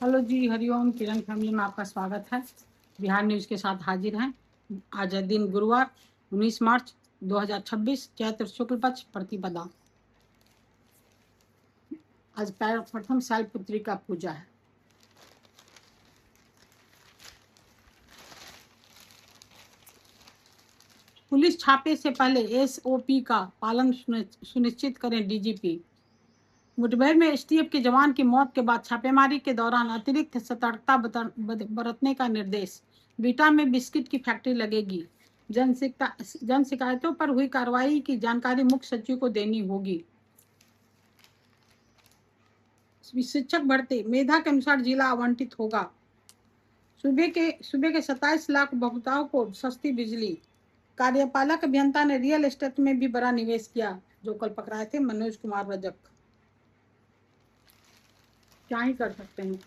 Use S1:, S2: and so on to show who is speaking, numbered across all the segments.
S1: Hello जी, हरिओम। किरण family में आपका स्वागत है। बिहार न्यूज के साथ हाजिर हैं। आज है दिन गुरुवार 19 मार्च 2026, चैत्र शुक्ल पक्ष प्रतिपदा। आज प्रथम शैलपुत्री का पूजा है। पुलिस छापे से पहले एसओपी का पालन सुनिश्चित करें, डीजीपी। मुठभेड़ में एसटीएफ के जवान की मौत के बाद छापेमारी के दौरान अतिरिक्त सतर्कता बरतने का निर्देश। बीटा में बिस्किट की फैक्ट्री लगेगी। जन शिकायतों पर हुई कार्रवाई की जानकारी मुख्य सचिव को देनी होगी। शिक्षक भर्ती मेधा के अनुसार जिला आवंटित होगा। सूबे के 27 लाख उपभोक्ताओं को सस्ती बिजली। कार्यपालक अभियंता ने रियल एस्टेट में भी बड़ा निवेश किया, जो कल पकड़ाए थे मनोज कुमार रजक। क्या ही कर सकते हैं।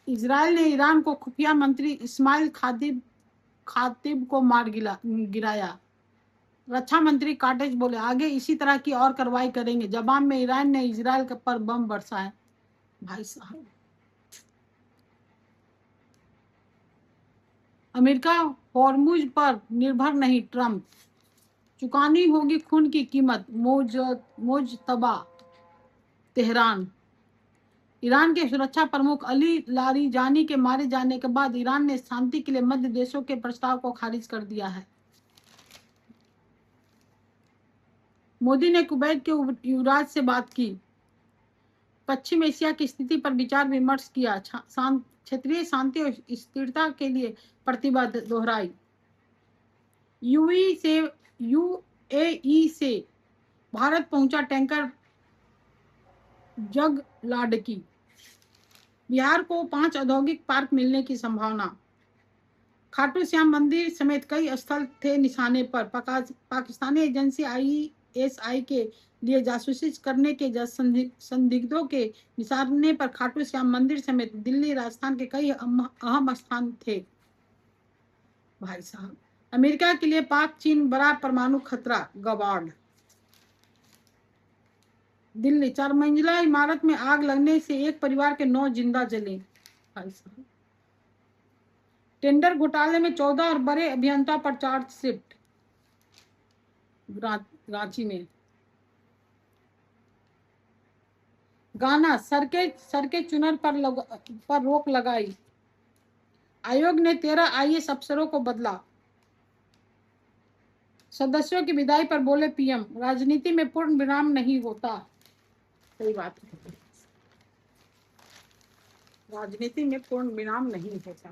S1: इजराइल ने ईरान को खुफिया मंत्री इस्माइल खातिब को मार गिराया। रक्षा मंत्री काटेज बोले, आगे इसी तरह की और कार्रवाई करेंगे। जवाब में ईरान ने इजराइल पर बम बरसाए। भाई साहब, अमेरिका हॉर्मुज पर निर्भर नहीं, ट्रंप। चुकानी होगी खून की कीमत, मोजतबा तेहरान। ईरान के सुरक्षा प्रमुख अली लारीजानी के मारे जाने के बाद ईरान ने शांति के लिए मध्य देशों के प्रस्ताव को खारिज कर दिया है। मोदी ने कुवैत के युवराज से बात की। पश्चिम एशिया की स्थिति पर विचार विमर्श किया। क्षेत्रीय शांति और स्थिरता के लिए प्रतिबद्ध दोहराई। यूएई से भारत पहुंचा टैंकर जगलाडकी। बिहार को 5 औद्योगिक पार्क मिलने की संभावना। खाटू श्याम मंदिर समेत कई स्थल थे निशाने पर। पाकिस्तानी एजेंसी आईएसआई के लिए जासूसी करने के संदिग्धों के निशाने पर खाटू श्याम मंदिर समेत दिल्ली, राजस्थान के कई अहम स्थान थे। भाई साहब, अमेरिका के लिए पाक चीन बड़ा परमाणु खतरा, गवार्ड। दिल्ली, 4 मंजिला इमारत में आग लगने से एक परिवार के 9 जिंदा जले। भाई साहब, टेंडर घोटाले में 14 और बड़े अभियंता पर चार्जशीट। रांची में गाना सर के चुनर पर रोक लगाई। आयोग ने 13 आईएएस अफसरों को बदला। सदस्यों की विदाई पर बोले पीएम, राजनीति में पूर्ण विराम नहीं होता। सही बात है, राजनीति में पूर्ण विराम नहीं होता।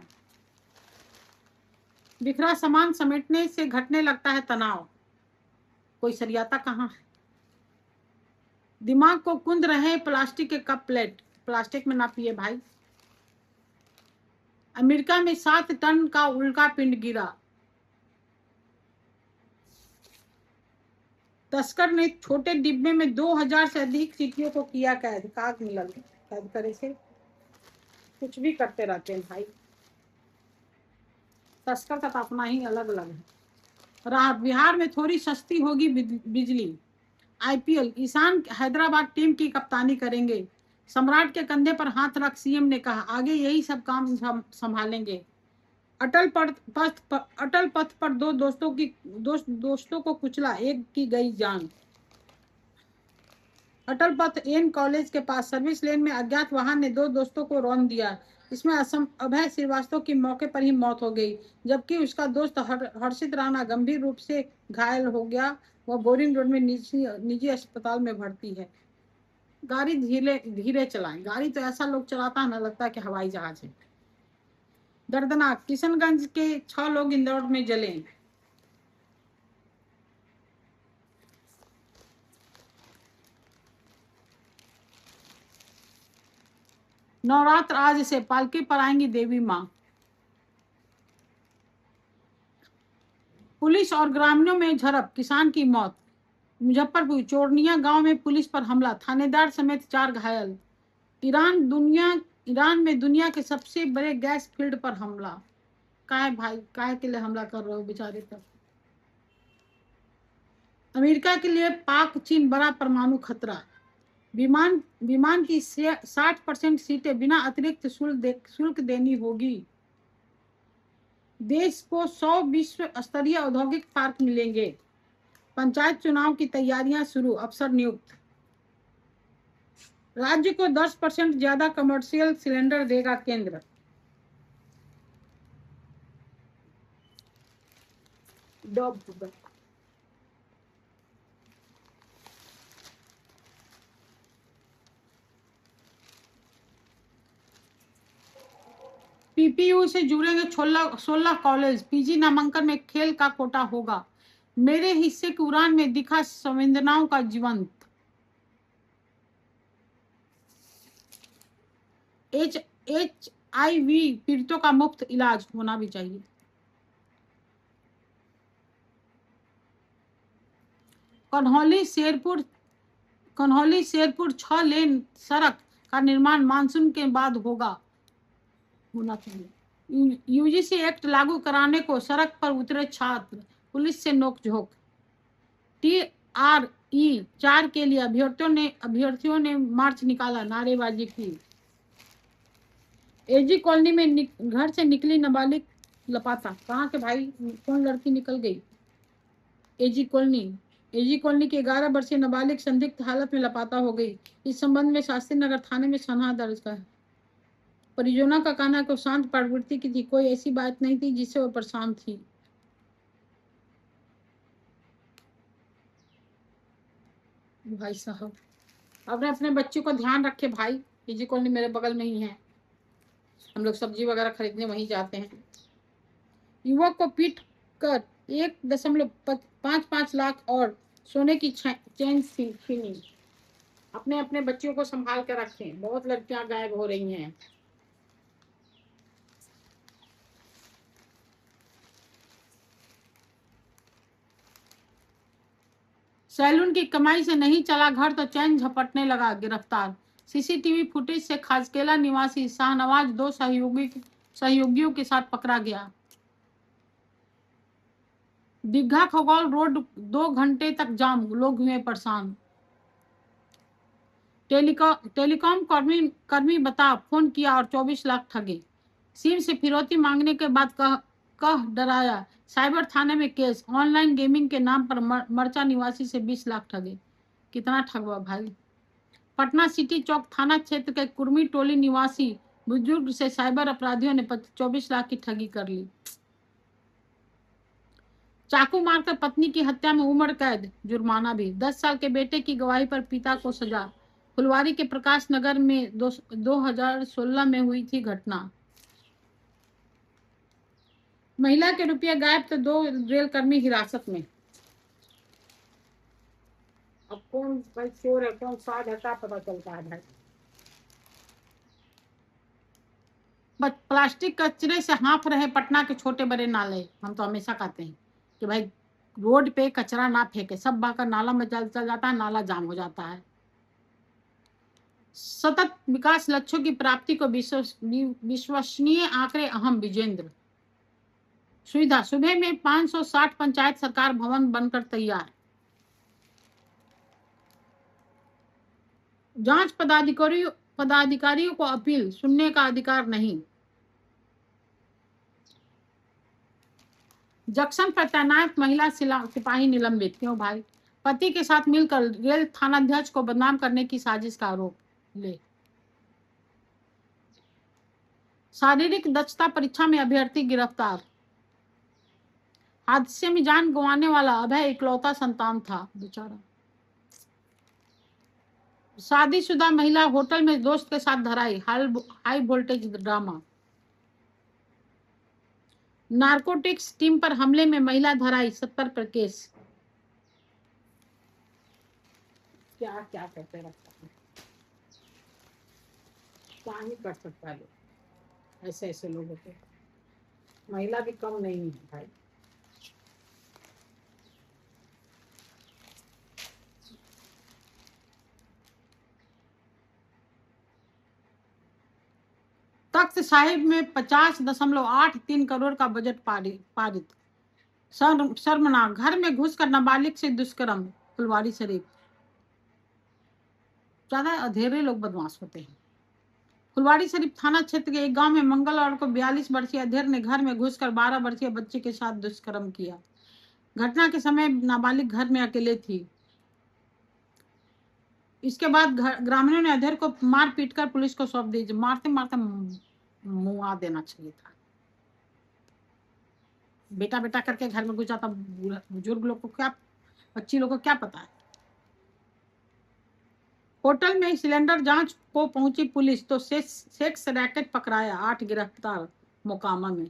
S1: बिखरा सामान समेटने से घटने लगता है तनाव। कोई सरियाता कहाँ है। दिमाग को कुंद रहे प्लास्टिक के कप प्लेट। प्लास्टिक में ना पिए भाई। अमेरिका में 7 टन का उल्का पिंड गिरा। तस्कर ने छोटे डिब्बे में 2000 से अधिक चीटियों को किया कैद। काग मिलल कैद करे से कुछ भी करते रहते हैं भाई। तस्कर का तो अपना ही अलग अलग है। राहत, बिहार में थोड़ी सस्ती होगी बिजली। आईपीएल, ईशान हैदराबाद टीम की कप्तानी करेंगे। सम्राट के कंधे पर हाथ रख सीएम ने कहा, आगे यही सब काम संभालेंगे। अटल पथ पर 2 दोस्तों को कुचला, एक की गई जान। अटल पथ एन कॉलेज के पास सर्विस लेन में अज्ञात वाहन ने 2 दोस्तों को रौंद दिया। इसमें अभय श्रीवास्तव की मौके पर ही मौत हो गई, जबकि उसका दोस्त हर्षित राणा गंभीर रूप से घायल हो गया। वह बोरिंग रोड में निजी अस्पताल में भर्ती है। गाड़ी धीरे धीरे चलाएं। गाड़ी तो ऐसा लोग चलाता है ना, लगता है कि हवाई जहाज है। दर्दनाक, किशनगंज के 6 लोग इंदौर में जले। नवरात्र आज से, पालकी पर आएंगी देवी मां। पुलिस और ग्रामीणों में झड़प, किसान की मौत। मुजफ्फरपुर चोरनिया गांव में पुलिस पर हमला, थानेदार समेत 4 घायल। ईरान में दुनिया के सबसे बड़े गैस फील्ड पर हमला। काहे भाई, काहे के लिए हमला कर रहे हो बेचारे पर। अमेरिका के लिए पाक चीन बड़ा परमाणु खतरा। विमान विमान की 60% सीटें बिना अतिरिक्त शुल्क देनी होगी। देश को 100 विश्व स्तरीय औद्योगिक पार्क मिलेंगे। पंचायत चुनाव की तैयारियां शुरू, अफसर नियुक्त। राज्य को 10% ज्यादा कमर्शियल सिलेंडर देगा केंद्र। पीपीयू से जुड़ेंगे 16 कॉलेज। पीजी नामांकन में खेल का कोटा होगा। मेरे हिस्से की उड़ान में दिखा संवेदनाओं का जीवंत। HIV पीड़ितों का मुफ्त इलाज होना भी चाहिए। कन्हौली शेरपुर 6 लेन सड़क का निर्माण मानसून के बाद होना चाहिए। यूजीसी एक्ट लागू कराने को सड़क पर उतरे छात्र, पुलिस से नोकझोंक। TRE-4 के लिए अभ्यर्थियों ने मार्च निकाला, नारेबाजी की। एजी कॉलोनी में घर से निकली नाबालिग लापता। कहाँ के भाई, कौन लड़की निकल गई? एजी कॉलोनी की 11 वर्षीय नाबालिग संदिग्ध हालत में लापता हो गई। इस संबंध में शास्त्री नगर थाने में सनहा दर्ज है। परिजनों का कहना है कि शांत प्रवृत्ति की थी, कोई ऐसी बात नहीं थी जिससे वो परेशान थी। भाई साहब, अपने बच्चों को ध्यान रखे भाई। एजी कॉलोनी मेरे बगल में ही है, हम लोग सब्जी वगैरह खरीदने वहीं जाते हैं। युवक को पीट कर 1.55 लाख और सोने की चेन छीनी। अपने बच्चों को संभाल कर रखें, बहुत लड़कियां गायब हो रही हैं। सैलून की कमाई से नहीं चला घर तो चैन झपटने लगा, गिरफ्तार। सीसीटीवी फुटेज से खाजकेला निवासी शाहनवाज 2 सहयोगियों के साथ पकड़ा गया। दीघा खगौल रोड 2 घंटे तक जाम, लोग हुए परेशान। टेलीकॉम कर्मी बता फोन किया और 24 लाख ठगे। सिम से फिरौती मांगने के बाद कह डराया, साइबर थाने में केस। ऑनलाइन गेमिंग के नाम पर मरचा निवासी से 20 लाख ठगे। कितना ठगवा भाई। पटना सिटी चौक थाना क्षेत्र के कुर्मी टोली निवासी बुजुर्ग से साइबर अपराधियों ने 24 लाख की ठगी कर ली। चाकू मारकर पत्नी की हत्या में उम्र कैद, जुर्माना भी। 10 साल के बेटे की गवाही पर पिता को सजा। फुलवारी के प्रकाश नगर में 2016 में हुई थी घटना। महिला के रुपया गायब तो 2 रेलकर्मी हिरासत में। अब कौन भाई चोर है, कौन साध है, क्या पता चलता है भाई। प्लास्टिक कचरे से हाँफ रहे पटना के छोटे बड़े नाले। हम तो हमेशा कहते हैं कि भाई रोड पे कचरा ना फेंके, सब बहाकर नाला में चल जाता है, नाला जाम हो जाता है। सतत विकास लक्ष्यों की प्राप्ति को विश्वसनीय आंकड़े अहम, विजेंद्र। सुविधा, सुबह में 560 पंचायत सरकार भवन बनकर तैयार। जांच पदाधिकारियों को अपील सुनने का अधिकार नहीं। जंक्शन पर तैनात महिला सिपाही निलंबित। क्यों भाई? पति के साथ मिलकर रेल थानाध्यक्ष को बदनाम करने की साजिश का आरोप ले। शारीरिक दक्षता परीक्षा में अभ्यर्थी गिरफ्तार। हादसे में जान गंवाने वाला अभय इकलौता संतान था, बेचारा। शादीशुदा महिला होटल में दोस्त के साथ धराई, high voltage drama. Narcotics team पर हमले में महिला धराई, 70 पर केस। क्या क्या करते रहता है, क्या ही कर सकता है लोग, ऐसे लोगों को। महिला भी कम नहीं है भाई। तख्त साहिब में 50.83 करोड़ का बजट पारित। शर्मनाक, घर में घुसकर नाबालिग से दुष्कर्म, फुलवारी शरीफ। ज्यादा अधेरे लोग बदमाश होते हैं। फुलवाड़ी शरीफ थाना क्षेत्र के एक गांव में मंगलवार को 42 वर्षीय अधेर ने घर में घुसकर 12 वर्षीय बच्चे के साथ दुष्कर्म किया। घटना के समय नाबालिग घर में अकेले थी। इसके बाद ग्रामीणों ने अधेर को मार पीट कर पुलिस को सौंप दी। मारते मारते मुआ देना चाहिए था। बेटा बेटा करके घर में घुस जाता। बुजुर्ग लोग को क्या, बच्ची लोग को क्या पता है। होटल में सिलेंडर जांच को पहुंची पुलिस तो सेक्स रैकेट पकड़ाया, 8 गिरफ्तार। मोकामा में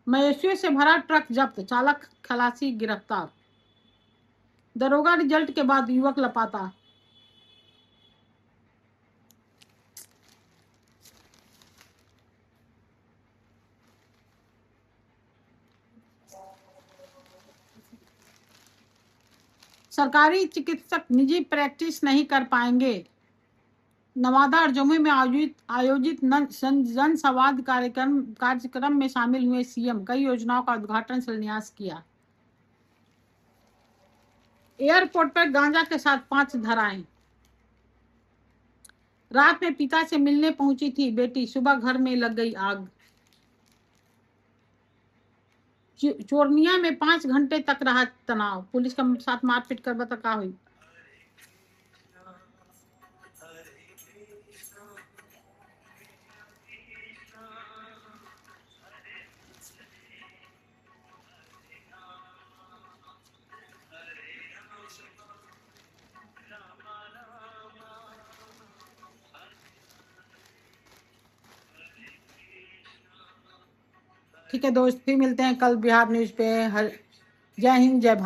S1: मवेशियों से भरा ट्रक जब्त, चालक खलासी गिरफ्तार। दरोगा रिजल्ट के बाद युवक लापता। सरकारी चिकित्सक निजी प्रैक्टिस नहीं कर पाएंगे। नवादा और जमुई में आयोजित जन संवाद कार्यक्रम में शामिल हुए सीएम। कई योजनाओं का उद्घाटन शिलान्यास किया। एयरपोर्ट पर गांजा के साथ 5 धराएं। रात में पिता से मिलने पहुंची थी बेटी, सुबह घर में लग गई आग। चोरनिया में 5 घंटे तक रहा तनाव, पुलिस के साथ मारपीट कर बता का हुई। ठीक है दोस्त, फिर मिलते हैं कल बिहार न्यूज पे। जय हिंद, जय भारत।